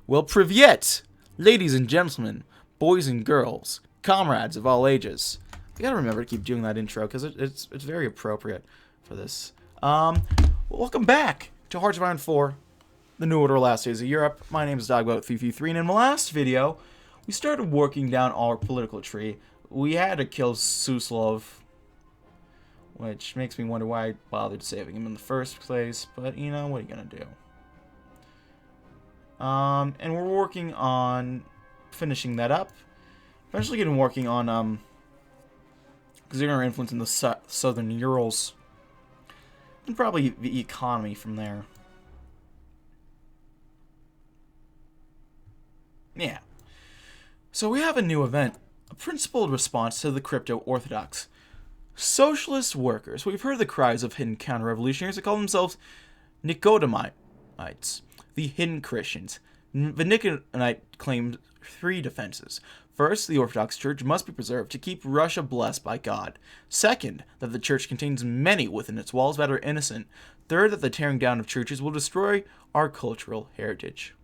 Well, privyet, ladies and gentlemen, boys and girls, comrades of all ages. I gotta remember to keep doing that intro because it's very appropriate for this. Welcome back to Hearts of Iron 4, the New Order Last Days of Europe. My name is Dogboat333, and in the last video, we started working down our political tree. We had to kill Suslov, which makes me wonder why I bothered saving him in the first place, but you know, what are you gonna do? And we're working on finishing that up. Eventually getting working on, exerting our influence in the southern Urals. And probably the economy from there. Yeah. So we have a new event. A principled response to the crypto-orthodox. Socialist workers. We've heard the cries of hidden counter-revolutionaries that call themselves Nicodemites. The hidden Christians. The Nicodemite claimed three defenses. First, the Orthodox Church must be preserved to keep Russia blessed by God. Second, that the Church contains many within its walls that are innocent. Third, that the tearing down of churches will destroy our cultural heritage.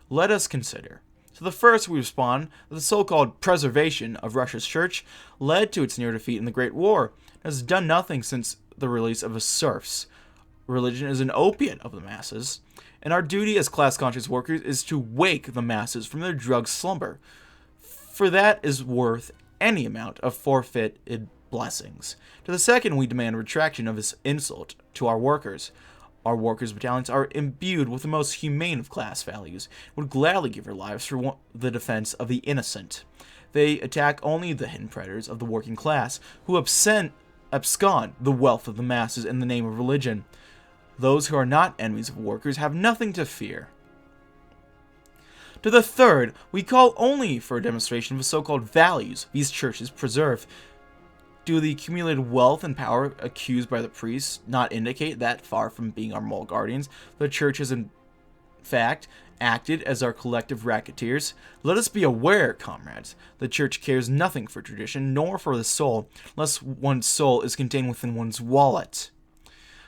Let us consider. To the first, we respond that the so-called preservation of Russia's church led to its near defeat in the Great War. It has done nothing since the release of the serfs. Religion is an opiate of the masses, and our duty as class-conscious workers is to wake the masses from their drug slumber. For that is worth any amount of forfeited blessings. To the second, we demand retraction of this insult to our workers. Our workers' battalions are imbued with the most humane of class values, would gladly give their lives for the defense of the innocent. They attack only the hidden predators of the working class, who abscond the wealth of the masses in the name of religion. Those who are not enemies of workers have nothing to fear. To the third, we call only for a demonstration of the so-called values these churches preserve. Do the accumulated wealth and power accused by the priests not indicate that, far from being our moral guardians, the church has in fact acted as our collective racketeers? Let us be aware, comrades, the church cares nothing for tradition, nor for the soul, unless one's soul is contained within one's wallet.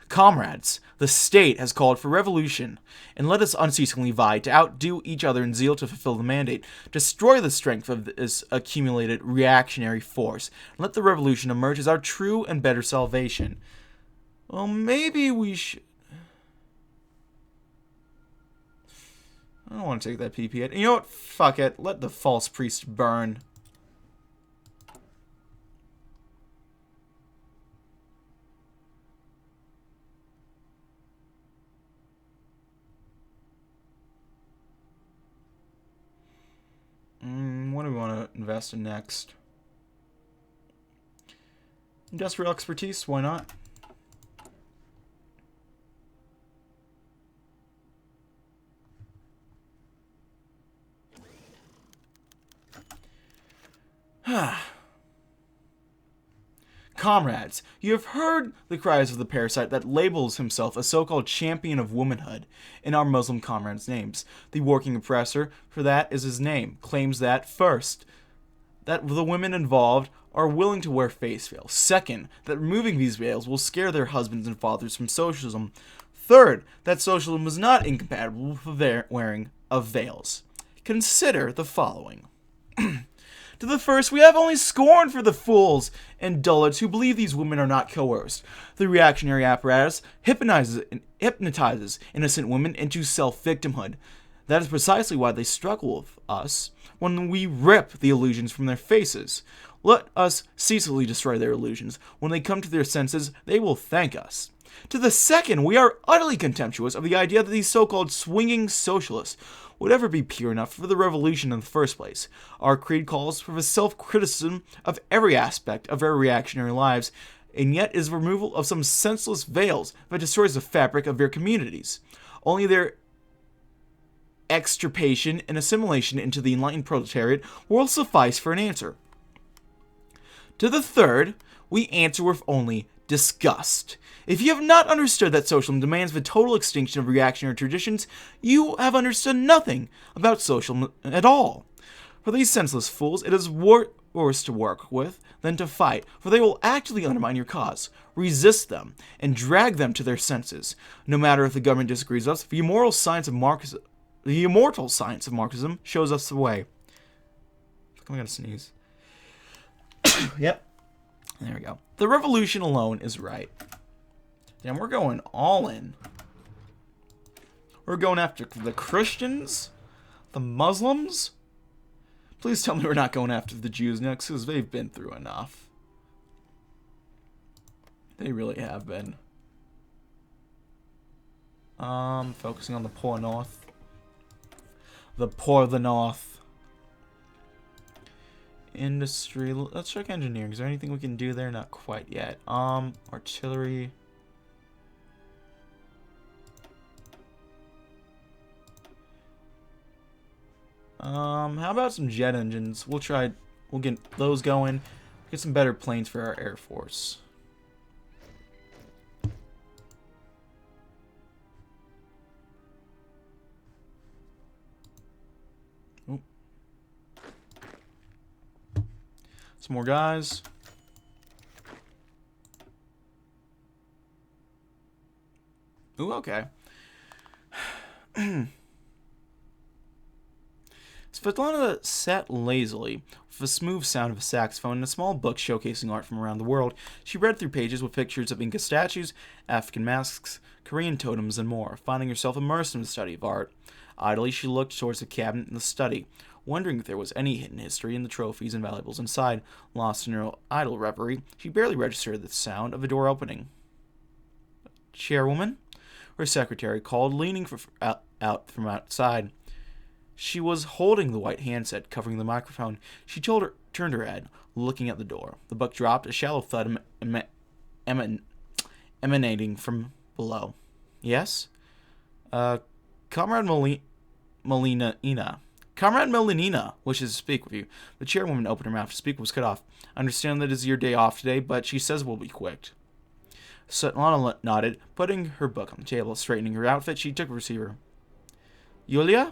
Comrades, the state has called for revolution, and let us unceasingly vie to outdo each other in zeal to fulfill the mandate. Destroy the strength of this accumulated reactionary force, and let the revolution emerge as our true and better salvation. Well, maybe we should... I don't want to take that PP hit. You know what? Fuck it. Let the false priest burn. What do we want to invest in next? Industrial expertise, why not? Comrades, you have heard the cries of the parasite that labels himself a so-called champion of womanhood in our Muslim comrades' names. The working oppressor, for that is his name, claims that, first, that the women involved are willing to wear face veils. Second, that removing these veils will scare their husbands and fathers from socialism. Third, that socialism is not incompatible with the wearing of veils. Consider the following. To the first, we have only scorn for the fools and dullards who believe these women are not coerced. The reactionary apparatus hypnotizes innocent women into self-victimhood. That is precisely why they struggle with us when we rip the illusions from their faces. Let us ceaselessly destroy their illusions. When they come to their senses, they will thank us. To the second, we are utterly contemptuous of the idea that these so-called swinging socialists would ever be pure enough for the revolution in the first place. Our creed calls for the self-criticism of every aspect of their reactionary lives, and yet is the removal of some senseless veils that destroys the fabric of their communities. Only their extirpation and assimilation into the enlightened proletariat will suffice for an answer. To the third, we answer with only disgust. If you have not understood that socialism demands the total extinction of reactionary traditions, you have understood nothing about socialism at all. For these senseless fools, it is worse to work with than to fight, for they will actually undermine your cause, resist them, and drag them to their senses. No matter if the government disagrees with us, the immoral science of The immortal science of Marxism shows us the way. I'm gonna sneeze. Yep. There we go. The revolution alone is right. Damn, we're going all in. We're going after the Christians, the Muslims. Please tell me we're not going after the Jews next, because they've been through enough. They really have been. Focusing on the poor North. The poor of the North. Industry. Let's check engineering. Is there anything we can do there? Not quite yet. Artillery. How about some jet engines? We'll get those going. Get some better planes for our Air Force. Oop. Some more guys. Ooh, okay. Svetlana sat lazily, with a smooth sound of a saxophone and a small book showcasing art from around the world. She read through pages with pictures of Inca statues, African masks, Korean totems, and more, finding herself immersed in the study of art. Idly, she looked towards the cabinet in the study, wondering if there was any hidden history in the trophies and valuables inside. Lost in her idle reverie, she barely registered the sound of a door opening. "Chairwoman?" her secretary called, leaning out from outside. She was holding the white handset covering the microphone. She turned her head, looking at the door. The book dropped, a shallow thud emanating from below. "Yes?" Comrade Molinina. "Comrade Molinina wishes to speak with you." The chairwoman opened her mouth to speak, but was cut off. "I understand that it is your day off today, but she says we'll be quick." Svetlana nodded, putting her book on the table. Straightening her outfit, she took a receiver. "Yulia?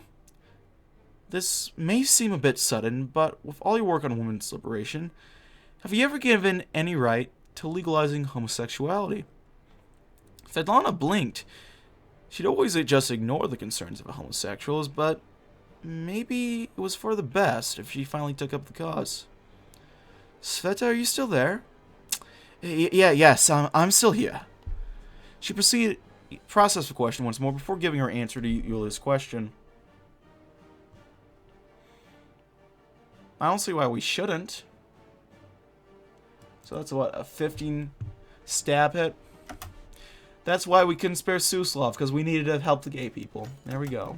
This may seem a bit sudden, but with all your work on women's liberation, have you ever given any right to legalizing homosexuality?" Svetlana blinked. She'd always just ignored the concerns of homosexuals, but maybe it was for the best if she finally took up the cause. "Sveta, are you still there?" Yes, I'm still here." She processed the question once more before giving her answer to Yulia's question. "I don't see why we shouldn't." So that's what, a 15 stab hit? That's why we couldn't spare Suslov, because we needed to help the gay people. There we go.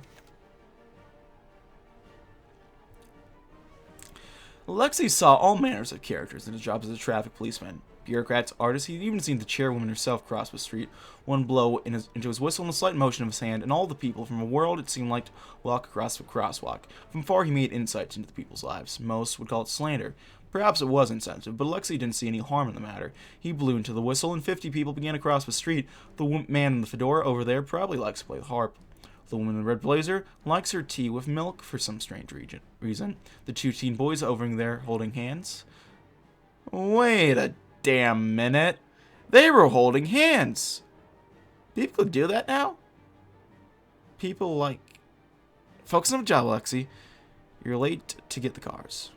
Alexei saw all manners of characters in his job as a traffic policeman. Bureaucrats, artists, he'd even seen the chairwoman herself cross the street, one blow into his whistle and a slight motion of his hand, and all the people from a world it seemed like to walk across the crosswalk. From far he made insights into the people's lives. Most would call it slander. Perhaps it was insensitive, but Alexei didn't see any harm in the matter. He blew into the whistle, and 50 people began to cross the street. The man in the fedora over there probably likes to play the harp. The woman in the red blazer likes her tea with milk for some strange reason. The two teen boys over there holding hands. Wait a damn minute. They were holding hands. People do that now? People like... Focus on the job, Alexei. You're late to get the cars.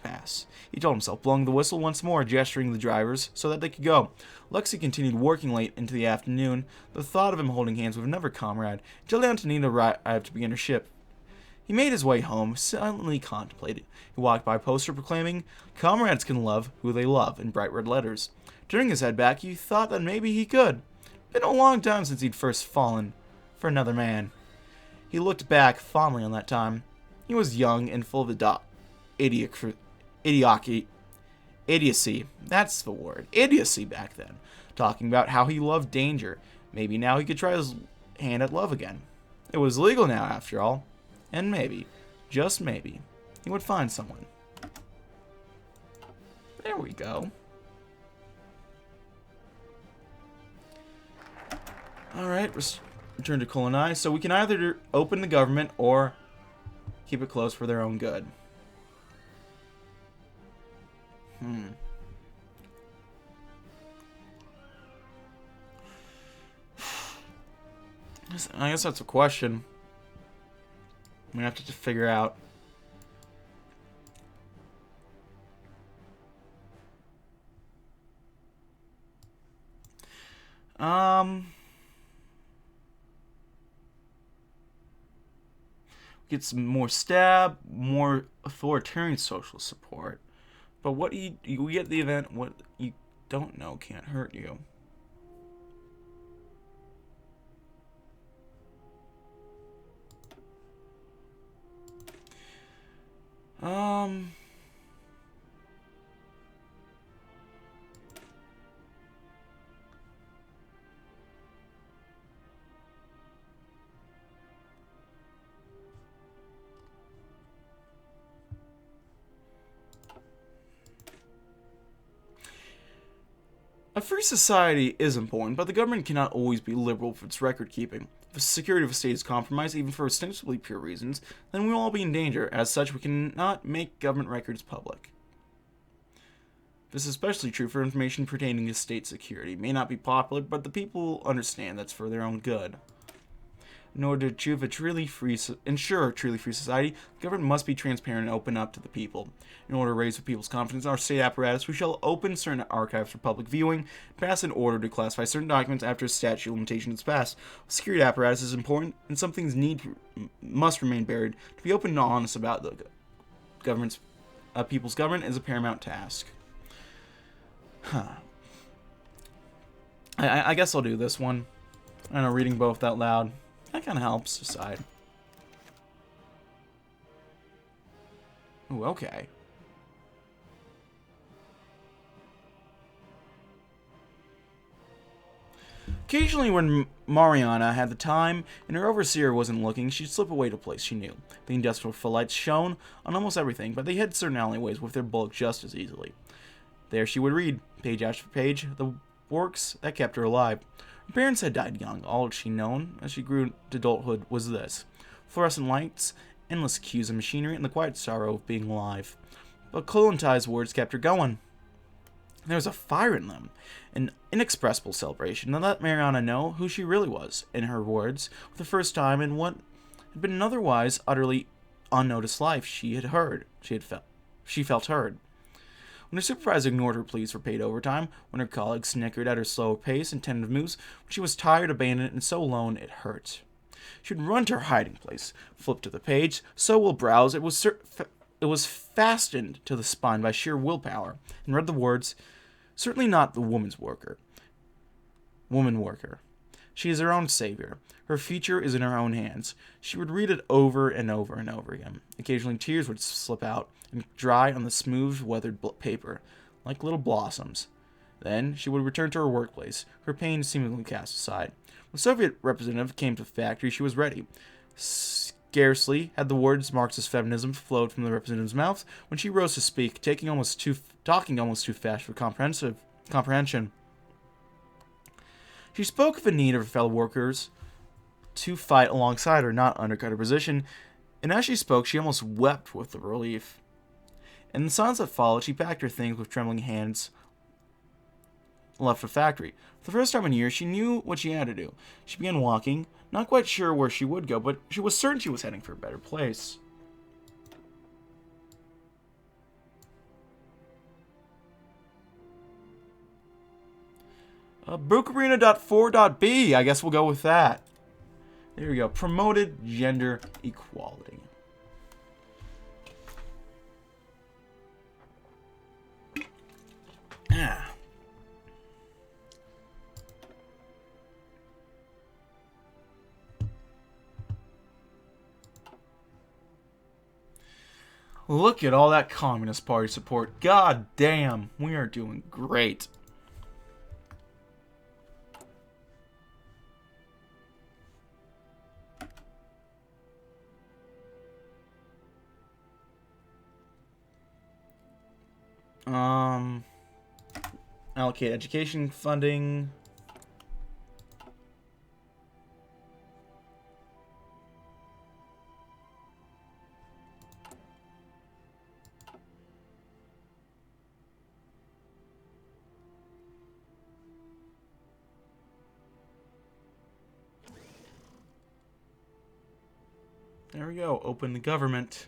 Pass. He told himself, blowing the whistle once more, gesturing the drivers so that they could go. Alexei continued working late into the afternoon. The thought of him holding hands with another comrade, until Antonina arrived to begin her shift. He made his way home, silently contemplated. He walked by a poster proclaiming, "Comrades can love who they love," in bright red letters. Turning his head back, he thought that maybe he could. Been a long time since he'd first fallen for another man. He looked back fondly on that time. He was young and full of idiocy. That's the word. Idiocy back then. Talking about how he loved danger. Maybe now he could try his hand at love again. It was legal now, after all. And maybe, just maybe, he would find someone. There we go. Alright, return to Kolonai. So we can either open the government or keep it closed for their own good. I guess that's a question. I'm gonna have to figure out. Get some more stab, more authoritarian social support. But what you get the event, what you don't know can't hurt you. Um, a free society is important, but the government cannot always be liberal for its record keeping. If the security of a state is compromised, even for ostensibly pure reasons, then we will all be in danger. As such, we cannot make government records public. This is especially true for information pertaining to state security. It may not be popular, but the people understand that's for their own good. In order to ensure a truly free society, the government must be transparent and open up to the people. In order to raise the people's confidence in our state apparatus, we shall open certain archives for public viewing, pass an order to classify certain documents after a statute of limitation is passed. Security apparatus is important, and some things must remain buried. To be open and honest about the people's government is a paramount task. I guess I'll do this one. I know reading both out loud. That kind of helps decide. Ooh, okay. Occasionally when Mariana had the time and her overseer wasn't looking, she'd slip away to a place she knew. The industrial footlights shone on almost everything, but they hid certain alleyways with their bulk just as easily. There she would read, page after page, the works that kept her alive. Her parents had died young. All she'd known as she grew to adulthood was this: fluorescent lights, endless queues of machinery, and the quiet sorrow of being alive. But Kolonai's words kept her going. There was a fire in them, an inexpressible celebration that let Mariana know who she really was. In her words, for the first time in what had been an otherwise utterly unnoticed life, she felt heard. When her supervisor ignored her pleas for paid overtime, when her colleagues snickered at her slow pace and tentative moves, when she was tired, abandoned, and so alone it hurt. She would run to her hiding place, flip to the page, so will browse. It was fastened to the spine by sheer willpower, and read the words, "Certainly not the woman worker. She is her own savior. Her future is in her own hands." She would read it over and over and over again. Occasionally tears would slip out and dry on the smooth, weathered paper, like little blossoms. Then she would return to her workplace, her pain seemingly cast aside. When the Soviet representative came to the factory, she was ready. Scarcely had the words Marxist feminism flowed from the representative's mouth when she rose to speak, talking almost too fast for comprehension. She spoke of the need of her fellow workers to fight alongside her, not undercut her position, and as she spoke, she almost wept with the relief. In the silence that followed, she packed her things with trembling hands and left the factory. For the first time in years, she knew what she had to do. She began walking, not quite sure where she would go, but she was certain she was heading for a better place. Bukharina.4.b, I guess we'll go with that. There we go. Promoted gender equality. Look at all that Communist Party support. God damn, we are doing great. Allocate education funding. There we go. Open the government.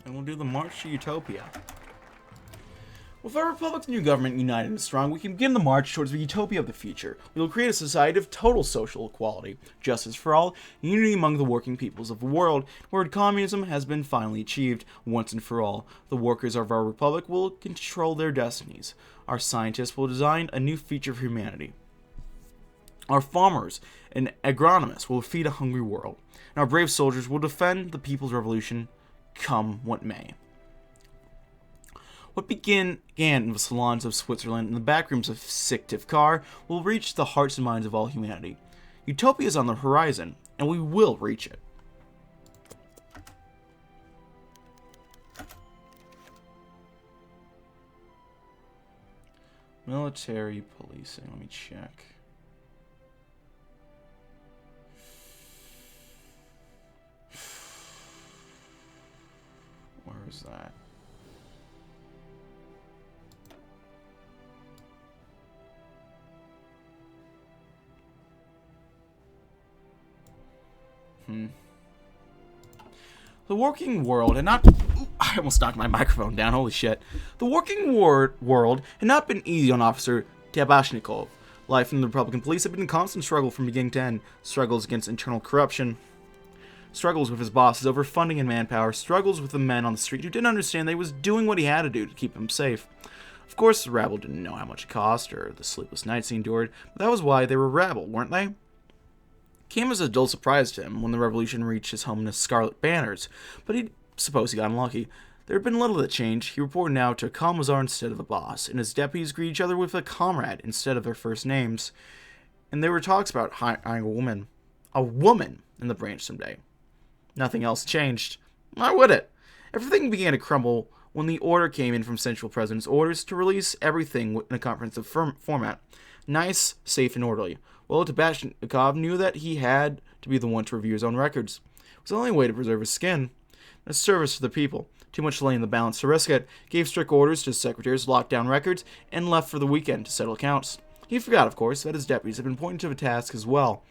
And we'll do the March to Utopia. With our Republic's new government united and strong, we can begin the march towards the utopia of the future. We will create a society of total social equality, justice for all, and unity among the working peoples of the world, where communism has been finally achieved once and for all. The workers of our republic will control their destinies. Our scientists will design a new future for humanity. Our farmers and agronomists will feed a hungry world, and our brave soldiers will defend the people's revolution, come what may. What began in the salons of Switzerland and the backrooms of Syktyvkar will reach the hearts and minds of all humanity. Utopia is on the horizon, and we will reach it. Military policing, let me check. Where is that? The working world had not... Ooh, I almost knocked my microphone down, holy shit. The working world had not been easy on Officer Tabashnikov. Life in the Republican police had been a constant struggle from beginning to end. Struggles against internal corruption, struggles with his bosses over funding and manpower, struggles with the men on the street who didn't understand that he was doing what he had to do to keep them safe. Of course, the rabble didn't know how much it cost or the sleepless nights he endured, but that was why they were rabble, weren't they? Came as a dull surprise to him when the revolution reached his home in his scarlet banners, but he suppose he got unlucky. There had been little that changed. He reported now to a commissar instead of a boss, and his deputies greet each other with a comrade instead of their first names. And there were talks about hiring a woman in the branch someday. Nothing else changed. Why would it? Everything began to crumble when the order came in from Central President's orders to release everything in a comprehensive format. Nice, safe, and orderly. Well, Tabashnikov knew that he had to be the one to review his own records. It was the only way to preserve his skin. A service to the people. Too much lay in the balance to risk it. Gave strict orders to his secretaries to lock down records, and left for the weekend to settle accounts. He forgot, of course, that his deputies had been pointed to the task as well,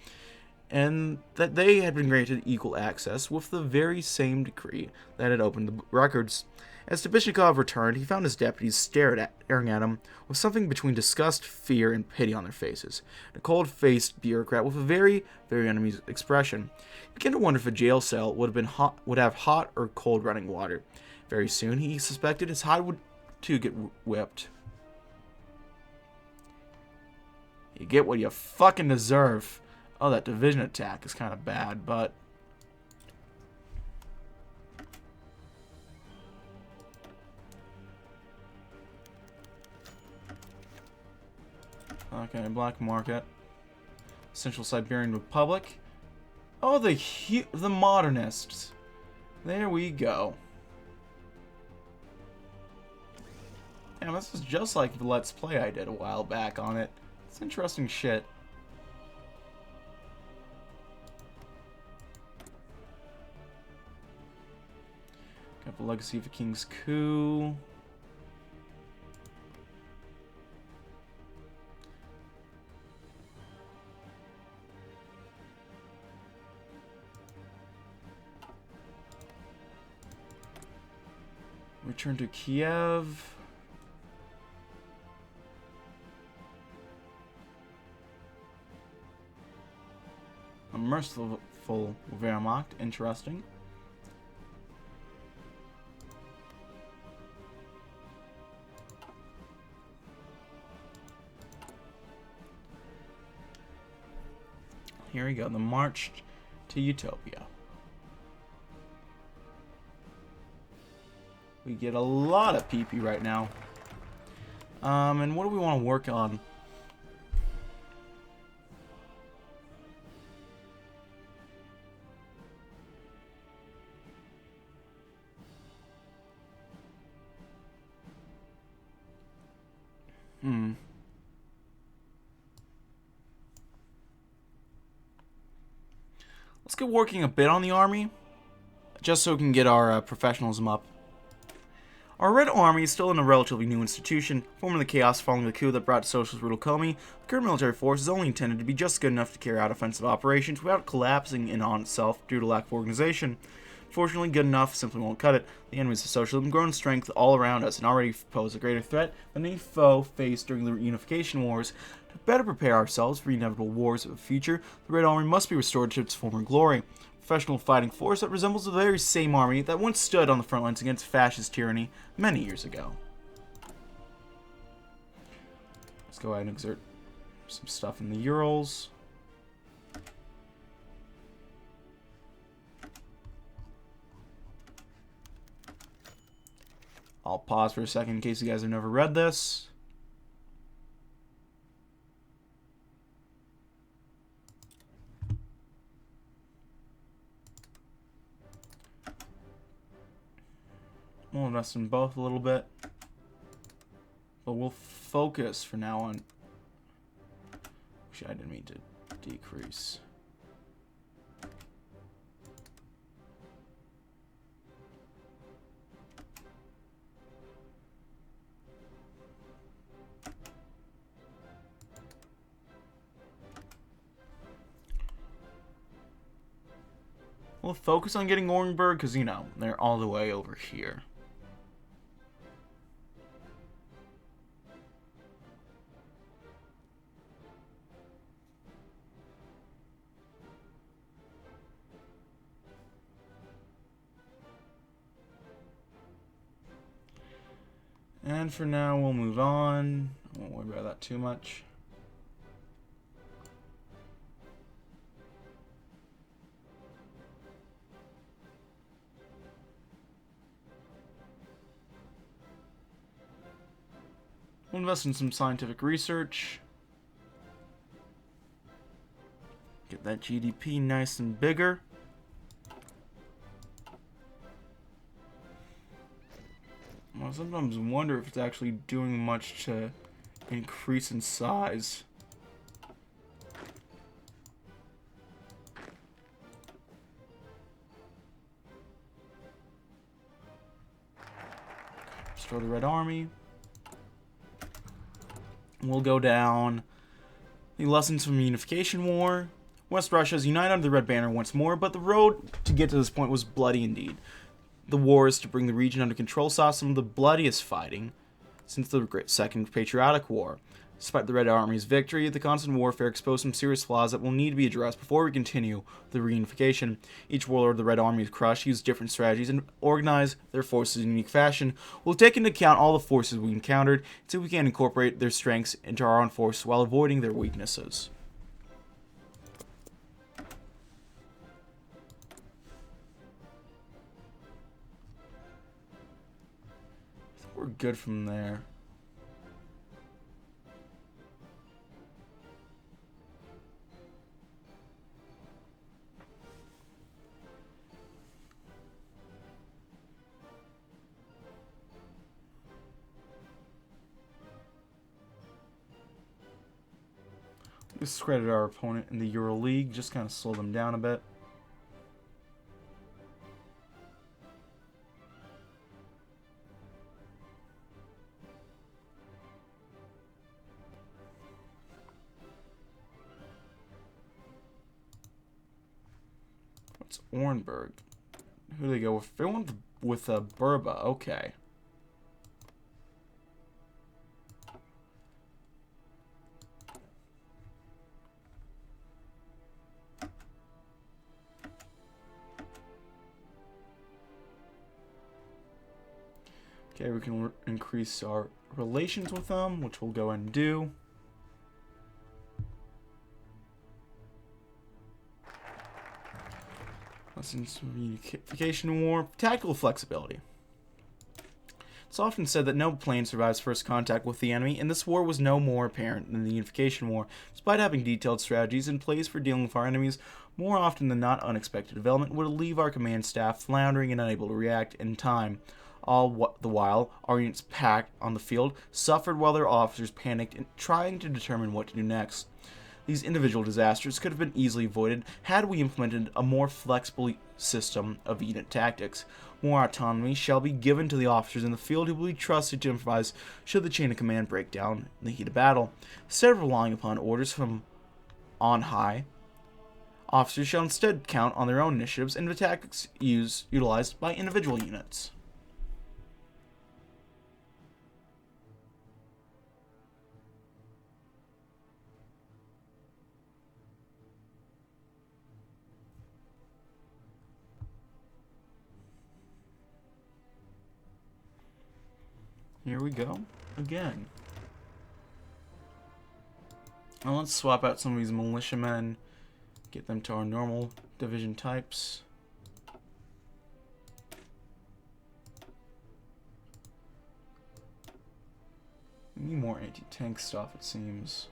and that they had been granted equal access with the very same decree that had opened the records. As Tabashnikov returned, he found his deputies staring at him with something between disgust, fear, and pity on their faces. A cold-faced bureaucrat with a very, very uneasy expression. He began to wonder if a jail cell would have hot or cold running water. Very soon, he suspected his hide would too get whipped. You get what you fucking deserve. Oh, that division attack is kind of bad, but... Okay, Black Market. Central Siberian Republic. Oh, the modernists. There we go. Damn, this is just like the Let's Play I did a while back on it. It's interesting shit. Got the Legacy of the King's Coup. Return to Kiev. A merciful Wehrmacht. Interesting. Here we go. The march to Utopia. We get a lot of PP right now. And what do we want to work on? Let's get working a bit on the army, just so we can get our professionalism up. Our Red Army is still in a relatively new institution, forming the chaos following the coup that brought socialist rule to Komi. The current military force is only intended to be just good enough to carry out offensive operations without collapsing in on itself due to lack of organization. Fortunately, good enough simply won't cut it. The enemies of socialism have grown in strength all around us and already pose a greater threat than any foe faced during the Reunification Wars. To better prepare ourselves for the inevitable wars of the future, the Red Army must be restored to its former glory. Professional fighting force that resembles the very same army that once stood on the front lines against fascist tyranny many years ago. Let's go ahead and exert some stuff in the Urals. I'll pause for a second in case you guys have never read this. We'll invest in both a little bit, but we'll focus for now on. Actually, I didn't mean to decrease. We'll focus on getting Orenburg because, you know, they're all the way over here. And for now, we'll move on. I won't worry about that too much. We'll invest in some scientific research. Get that GDP nice and bigger. I sometimes wonder if it's actually doing much to increase in size. Restore the Red Army. We'll go down the lessons from the Unification War. West Russia is united under the Red Banner once more, but the road to get to this point was bloody indeed. The wars to bring the region under control saw some of the bloodiest fighting since the Second Patriotic War. Despite the Red Army's victory, the constant warfare exposed some serious flaws that will need to be addressed before we continue the reunification. Each warlord the Red Army has crushed used different strategies and organized their forces in a unique fashion. We'll take into account all the forces we encountered, so we can incorporate their strengths into our own force while avoiding their weaknesses. We're good from there. Discredit our opponent in the Euro League, just kind of slow them down a bit. What's Orenburg? Who do they go with? They went with Burba. Okay. Okay, we can increase our relations with them, which we'll go and do. Lessons from Unification War. Tactical flexibility. It's often said that no plane survives first contact with the enemy, and this war was no more apparent than the Unification War. Despite having detailed strategies in place for dealing with our enemies, more often than not unexpected development would leave our command staff floundering and unable to react in time. All the while, our units packed on the field suffered while their officers panicked and trying to determine what to do next. These individual disasters could have been easily avoided had we implemented a more flexible system of unit tactics. More autonomy shall be given to the officers in the field who will be trusted to improvise should the chain of command break down in the heat of battle. Instead of relying upon orders from on high, officers shall instead count on their own initiatives and the tactics utilized by individual units. Here we go again. Now let's swap out some of these militiamen, get them to our normal division types. We need more anti-tank stuff, it seems.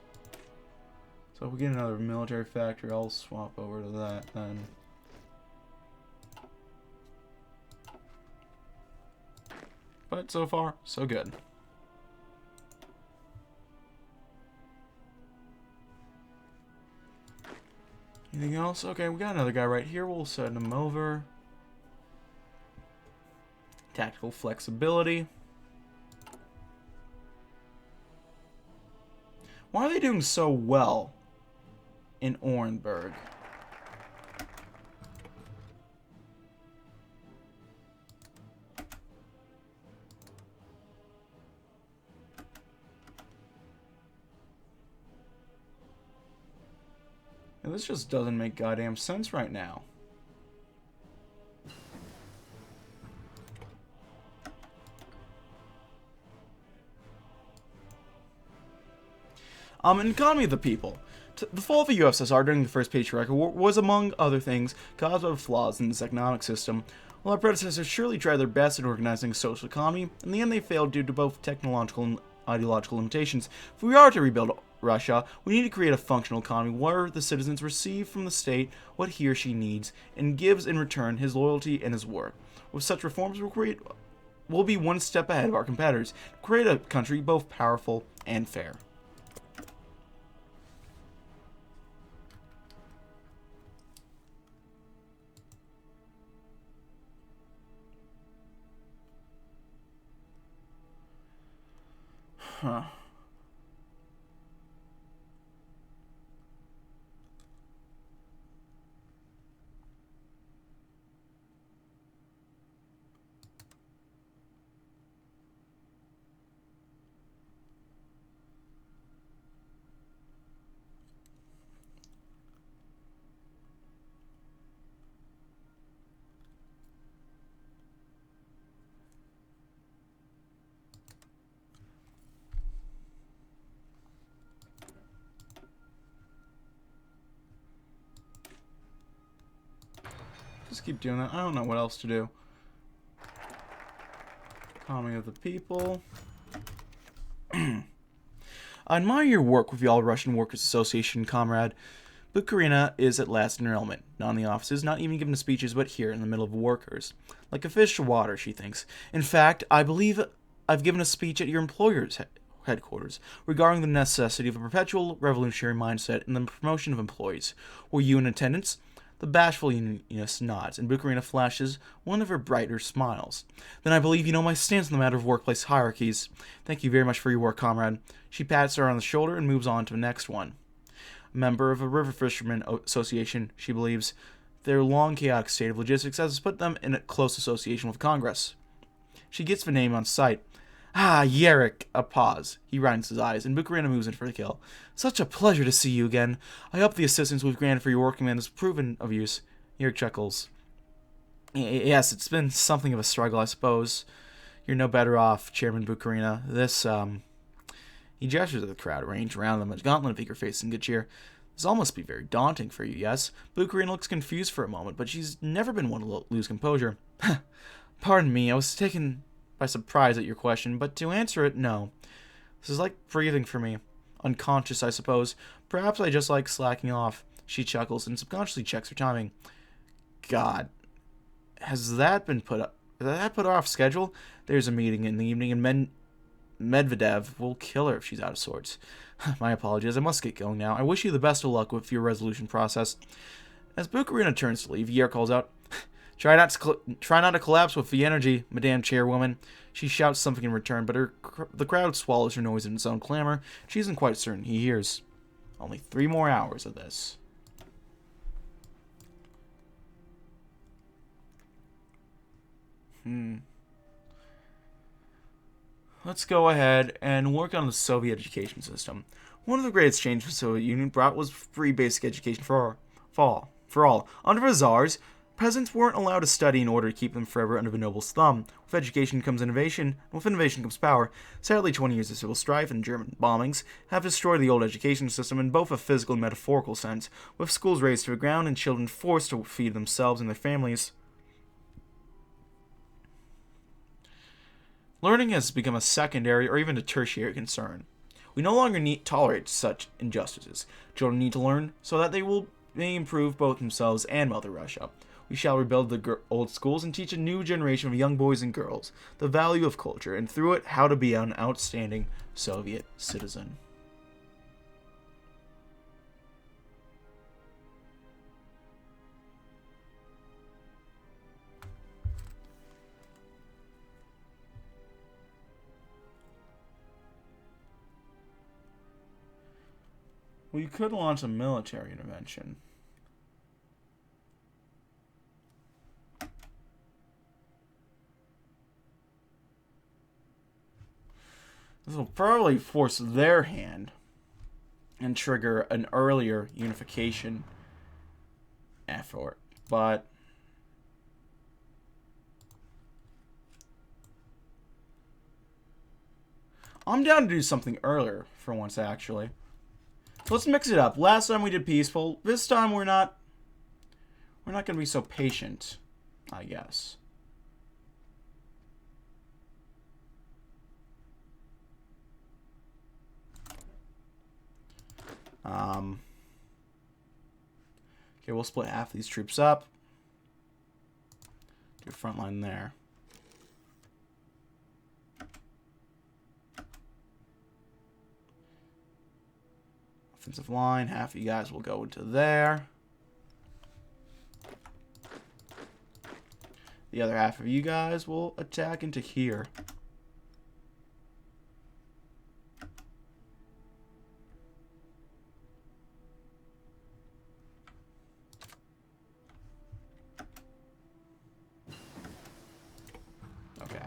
So if we get another military factory, I'll swap over to that then. But so far, so good. Anything else? Okay, we got another guy right here. We'll send him over. Tactical flexibility. Why are they doing so well in Orenburg? And this just doesn't make goddamn sense right now. An economy of the people. The fall of the USSR during the First Patriarchal War was, among other things, caused by flaws in its economic system. While our predecessors surely tried their best in organizing a social economy, in the end they failed due to both technological and ideological limitations. If we are to rebuild Russia, we need to create a functional economy where the citizens receive from the state what he or she needs and gives in return his loyalty and his work. With such reforms, we'll be one step ahead of our competitors, create a country both powerful and fair. Huh. Just keep doing that. I don't know what else to do. Economy of the people. I admire your work with the All-Russian Workers Association, comrade. Bukharina is at last in her element. Not in the offices, not even giving speeches, but here in the middle of workers. Like a fish to water, she thinks. In fact, I believe I've given a speech at your employer's headquarters regarding the necessity of a perpetual revolutionary mindset in the promotion of employees. Were you in attendance? The bashful unionist nods, and Bukharina flashes one of her brighter smiles. Then I believe you know my stance on the matter of workplace hierarchies. Thank you very much for your work, comrade. She pats her on the shoulder and moves on to the next one. A member of a river fishermen association, she believes their long chaotic state of logistics has put them in a close association with Congress. She gets the name on sight. Ah, Yerrick. A pause. He widens his eyes, and Bukharina moves in for the kill. Such a pleasure to see you again. I hope the assistance we've granted for your working man has proven of use. Yerrick chuckles. Yes, it's been something of a struggle, I suppose. You're no better off, Chairman Bukharina. He gestures at the crowd ranged around them, a gauntlet of eager faces and good cheer. This all must be very daunting for you, yes? Bukharina looks confused for a moment, but she's never been one to lose composure. Pardon me, I was taken by surprise at your question, but to answer it, no. This is like breathing for me. Unconscious, I suppose. Perhaps I just like slacking off. She chuckles and subconsciously checks her timing. God. Has that been put up? Is that put off schedule? There's a meeting in the evening, and men Medvedev will kill her if she's out of sorts. My apologies, I must get going now. I wish you the best of luck with your resolution process. As Bukharina turns to leave, Yer calls out, try not to collapse with the energy, Madame Chairwoman. She shouts something in return, but the crowd swallows her noise in its own clamor. She isn't quite certain he hears. Only 3 more hours of this. Let's go ahead and work on the Soviet education system. One of the greatest changes the Soviet Union brought was free basic education for all. Under the Tsars, peasants weren't allowed to study in order to keep them forever under the noble's thumb. With education comes innovation, and with innovation comes power. Sadly, 20 years of civil strife and German bombings have destroyed the old education system in both a physical and metaphorical sense, with schools razed to the ground and children forced to feed themselves and their families. Learning has become a secondary or even a tertiary concern. We no longer need tolerate such injustices. Children need to learn so that may improve both themselves and Mother Russia. We shall rebuild the old schools and teach a new generation of young boys and girls the value of culture, and through it, how to be an outstanding Soviet citizen. We could launch a military intervention. This will probably force their hand and trigger an earlier unification effort, but I'm down to do something earlier for once, actually. So let's mix it up. Last time we did peaceful. This time we're not going to be so patient, I guess. Okay, we'll split half these troops up. Do a front line there. Offensive line, half of you guys will go into there. The other half of you guys will attack into here. Okay.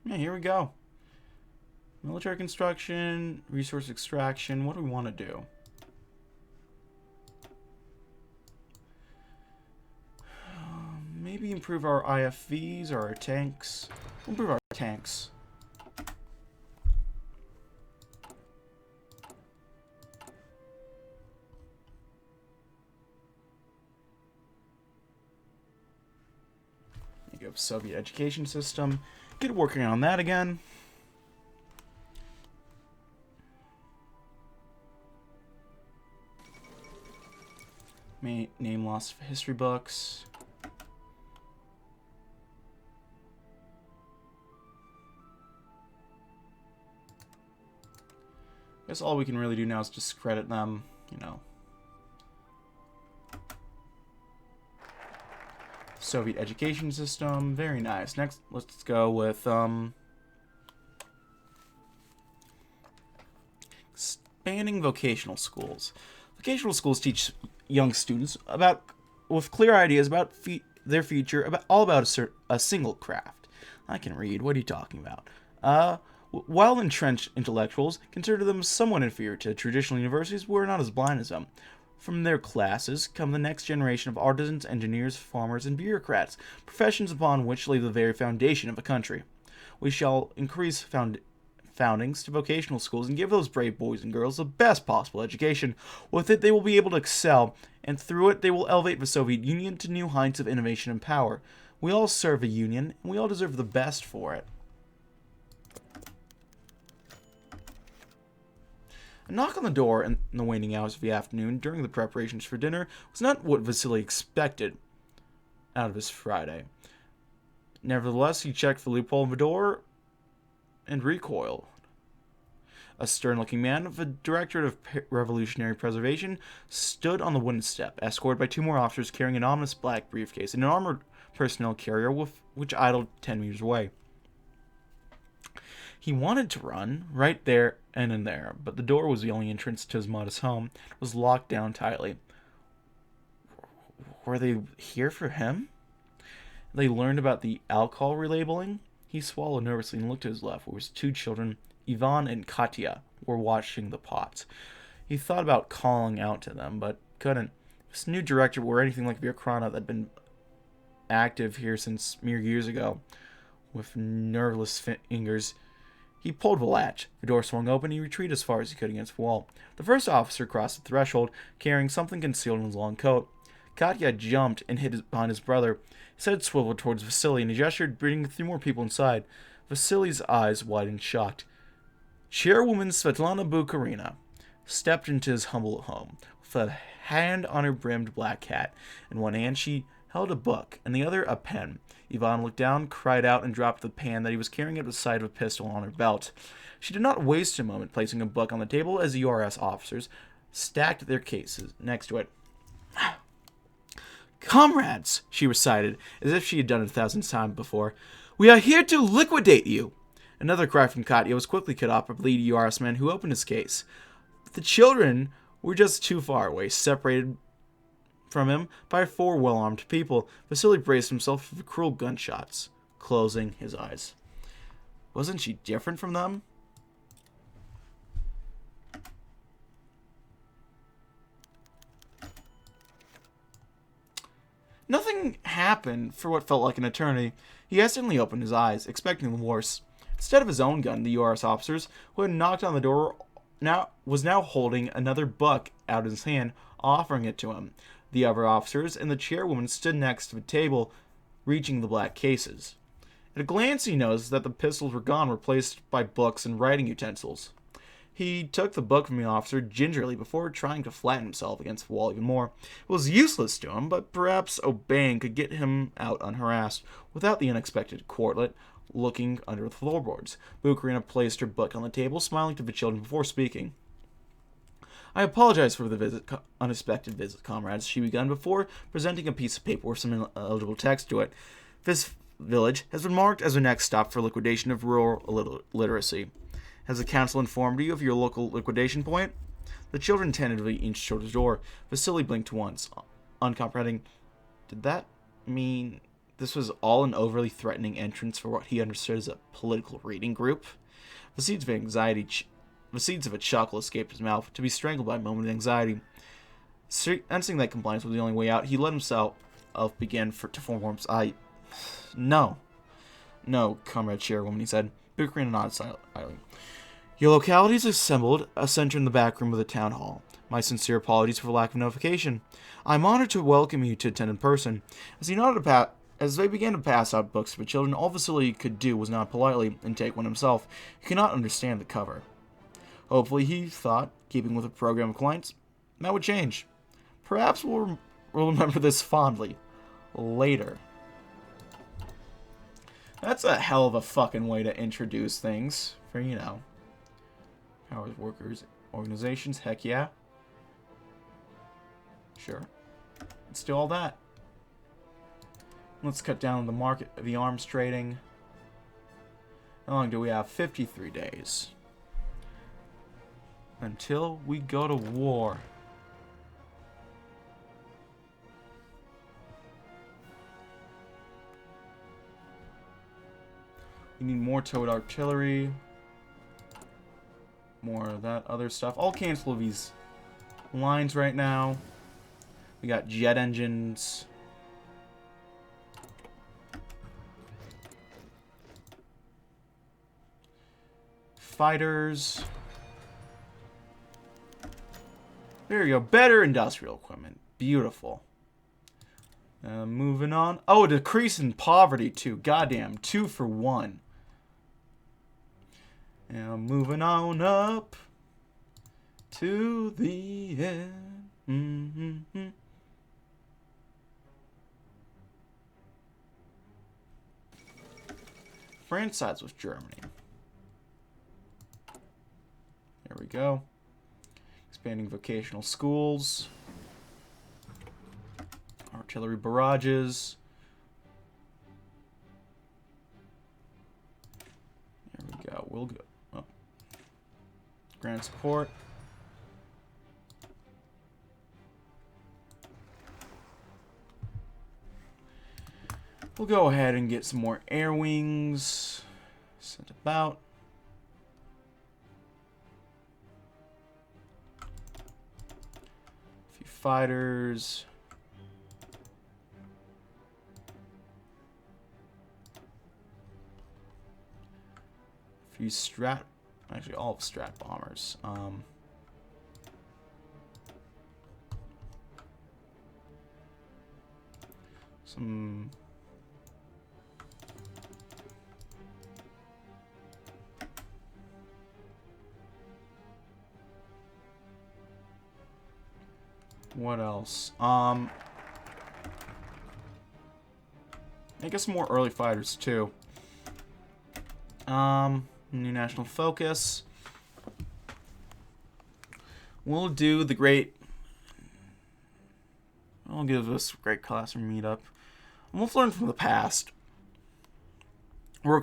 Yeah, here we go. Military construction, resource extraction. What do we want to do? Maybe improve our IFVs or our tanks. Improve our tanks. There you go, Soviet education system. Get working on that again. Name lost for history books. I guess all we can really do now is discredit them, you know. Soviet education system, very nice. Next, let's go with expanding vocational schools. Vocational schools teach young students with clear ideas about their future, all about a single craft. I can read. What are you talking about? While entrenched intellectuals consider them somewhat inferior to traditional universities, we're not as blind as them. From their classes come the next generation of artisans, engineers, farmers, and bureaucrats, professions upon which lay the very foundation of a country. We shall increase foundings to vocational schools and give those brave boys and girls the best possible education. With it, they will be able to excel, and through it, they will elevate the Soviet Union to new heights of innovation and power. We all serve a union, and we all deserve the best for it. A knock on the door in the waning hours of the afternoon during the preparations for dinner was not what Vasily expected. out of his Friday. Nevertheless, he checked the loophole in the door and recoiled. A stern-looking man of the Directorate of Revolutionary Preservation stood on the wooden step, escorted by 2 more officers carrying an ominous black briefcase and an armored personnel carrier which idled 10 meters away. He wanted to run right there and in there, but the door was the only entrance to his modest home. It was locked down tightly. Were they here for him? They learned about the alcohol relabeling. He swallowed nervously and looked to his left, where his 2 children, Ivan and Katya, were watching the pots. He thought about calling out to them, but couldn't. If this new director were anything like Bukharina that had been active here since mere years ago, with nerveless fingers, he pulled the latch. The door swung open, and he retreated as far as he could against the wall. The first officer crossed the threshold, carrying something concealed in his long coat. Katya jumped and hid behind his brother. His head swiveled towards Vasily, and he gestured, bringing 3 more people inside. Vasily's eyes widened, shocked. Chairwoman Svetlana Bukharina stepped into his humble home. With a hand on her brimmed black hat. In one hand she held a book, and the other a pen. Ivan looked down, cried out, and dropped the pan that he was carrying at the side of a pistol on her belt. She did not waste a moment placing a book on the table as the URS officers stacked their cases next to it. "Comrades," she recited, as if she had done it 1,000 times before, "we are here to liquidate you." Another cry from Katya was quickly cut off by the lead URS man who opened his case. But the children were just too far away, separated from him by 4 well-armed people. Vasily braced himself for the cruel gunshots, closing his eyes. Wasn't she different from them? Nothing happened for what felt like an eternity. He hesitantly opened his eyes, expecting the worst. Instead of his own gun, the URS officers, who had knocked on the door, was now holding another book out in his hand, offering it to him. The other officers and the chairwoman stood next to the table, reaching the black cases. At a glance, he noticed that the pistols were gone, replaced by books and writing utensils. He took the book from the officer gingerly before trying to flatten himself against the wall even more. It was useless to him, but perhaps obeying could get him out unharassed, without the unexpected quartet looking under the floorboards. Bukharina placed her book on the table, smiling to the children before speaking. "I apologize for the unexpected visit, comrades," she began before presenting a piece of paper with some illegible text to it. "This village has been marked as the next stop for liquidation of rural illiteracy. Has the council informed you of your local liquidation point?" The children tentatively inched toward the door. Vasily blinked once, uncomprehending. Did that mean this was all an overly threatening entrance for what he understood as a political reading group? The seeds of a chuckle escaped his mouth, to be strangled by a moment of anxiety. Sensing that compliance was the only way out, he let himself begin to form warmth. No, comrade chairwoman, he said. Bukharina nodded silently. "Your locality is assembled a center in the back room of the town hall. My sincere apologies for lack of notification. I am honored to welcome you to attend in person." As they began to pass out books to the children, all Vasily could do was nod politely and take one himself. He could not understand the cover. Hopefully, he thought, keeping with the program of clients, that would change. Perhaps we'll remember this fondly later. That's a hell of a fucking way to introduce things for, powers, workers, organizations. Heck yeah. Sure. Let's do all that. Let's cut down the arms trading. How long do we have? 53 days. Until we go to war. We need more towed artillery. More of that other stuff. I'll cancel these lines right now. We got jet engines. Fighters. There you go. Better industrial equipment. Beautiful. Moving on. Oh, a decrease in poverty, too. Goddamn. 2 for 1. And moving on up to the end. France sides with Germany. There we go. Expanding vocational schools. Artillery barrages. There we go. We'll go. Oh. Grand support. We'll go ahead and get some more air wings sent about. A few fighters. A few strat, actually all of strat bombers. Some what else? I guess more early fighters too. New national focus. We'll do the great. I'll give this great classroom meetup. And we'll learn from the past. We're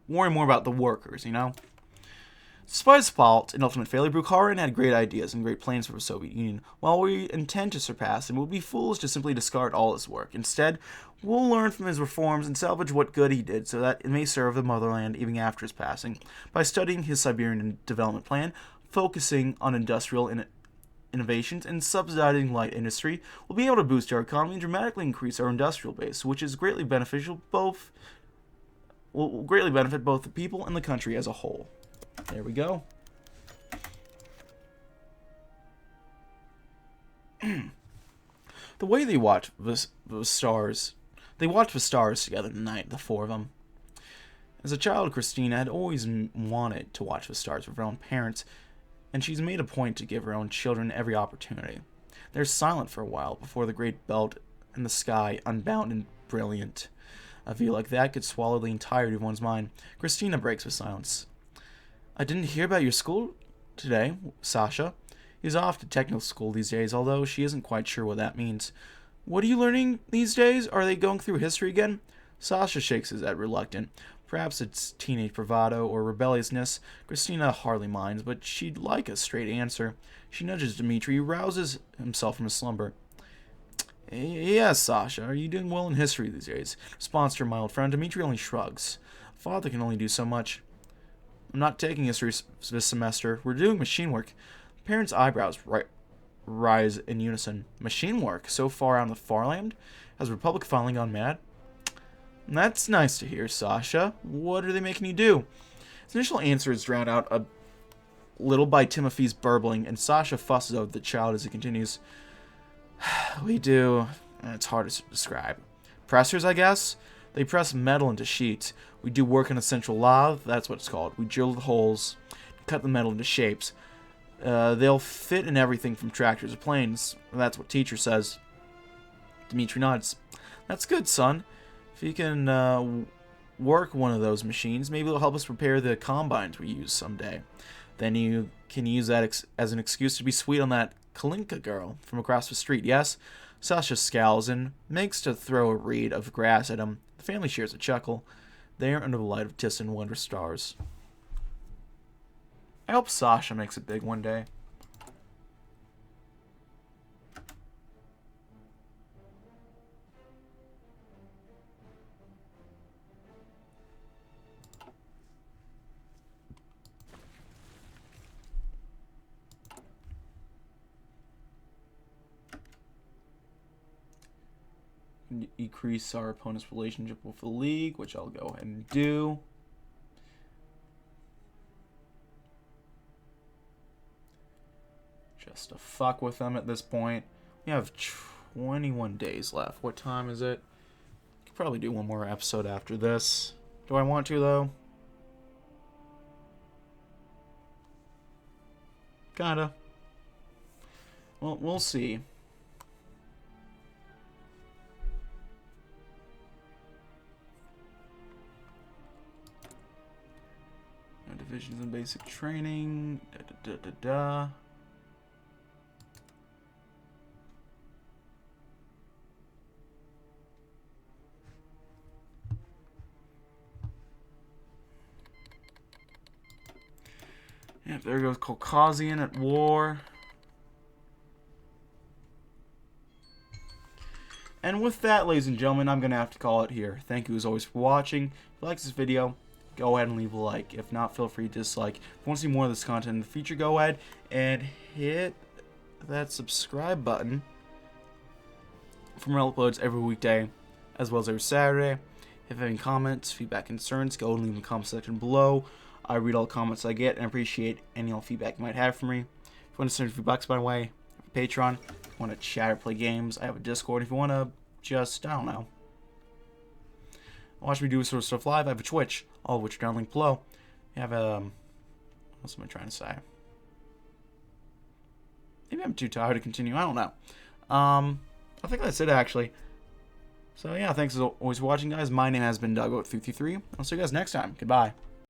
worrying more about the workers, you know? Despite his fault and ultimate failure, Bukharina had great ideas and great plans for the Soviet Union. While we intend to surpass him, it would be foolish to simply discard all his work. Instead, we'll learn from his reforms and salvage what good he did so that it may serve the motherland even after his passing. By studying his Siberian development plan, focusing on industrial innovations, and subsidizing light industry, we'll be able to boost our economy and dramatically increase our industrial base, which is greatly beneficial will greatly benefit both the people and the country as a whole. There we go. The way they watch the stars, they watch the stars together tonight, the four of them. As a child, Christina had always wanted to watch the stars with her own parents, and she's made a point to give her own children every opportunity. They're silent for a while before the great belt in the sky, unbound and brilliant. A view like that could swallow the entirety of one's mind. Christina breaks the silence. I didn't hear about your school today, Sasha. He's off to technical school these days, although she isn't quite sure what that means. What are you learning these days? Are they going through history again? Sasha shakes his head, reluctant. Perhaps it's teenage bravado or rebelliousness. Christina hardly minds, but she'd like a straight answer. She nudges Dmitri, who rouses himself from his slumber. Yes, Sasha, are you doing well in history these days? Response to her mild friend, Dmitri only shrugs. Father can only do so much. I'm not taking history this semester. We're doing machine work. Parents' eyebrows rise in unison. Machine work? So far out on the far land? Has the Republic finally gone mad? That's nice to hear, Sasha. What are they making you do? His initial answer is drowned out a little by Timothy's burbling, and Sasha fusses over the child as he continues. We do. It's hard to describe. Pressers, I guess? They press metal into sheets. We do work in a central lathe, that's what it's called. We drill the holes, cut the metal into shapes. They'll fit in everything from tractors to planes. That's what teacher says. Dmitri nods. That's good, son. If you can work one of those machines, maybe it'll help us prepare the combines we use someday. Then you can use that as an excuse to be sweet on that Kalinka girl from across the street, yes? Sasha scowls and makes to throw a reed of grass at him. The family shares a chuckle. They are under the light of distant wonder stars. I hope Sasha makes it big one day. Decrease our opponent's relationship with the league, which I'll go ahead and do. Just to fuck with them at this point. We have 21 days left. What time is it? Could probably do one more episode after this. Do I want to, though? Kinda. Well, we'll see. Divisions and basic training. Da, da, da, da, da. Yeah, there goes Caucasian at war. And with that, ladies and gentlemen, I'm going to have to call it here. Thank you as always for watching. If you like this video, go ahead and leave a like. If not, feel free to dislike. If you want to see more of this content in the future, go ahead and hit that subscribe button for more uploads every weekday, as well as every Saturday. If you have any comments, feedback, concerns, go and leave in the comment section below. I read all the comments I get and appreciate any all feedback you might have for me. If you want to send a few bucks my way, I have a Patreon. If you want to chat or play games, I have a Discord. If you want to just, I don't know, watch me do this sort of stuff live, I have a Twitch, all of which are down linked below. You have what else am I trying to say? Maybe I'm too tired to continue, I don't know. I think that's it actually. So yeah, thanks as always for watching, guys. My name has been Doug333. I'll see you guys next time. Goodbye.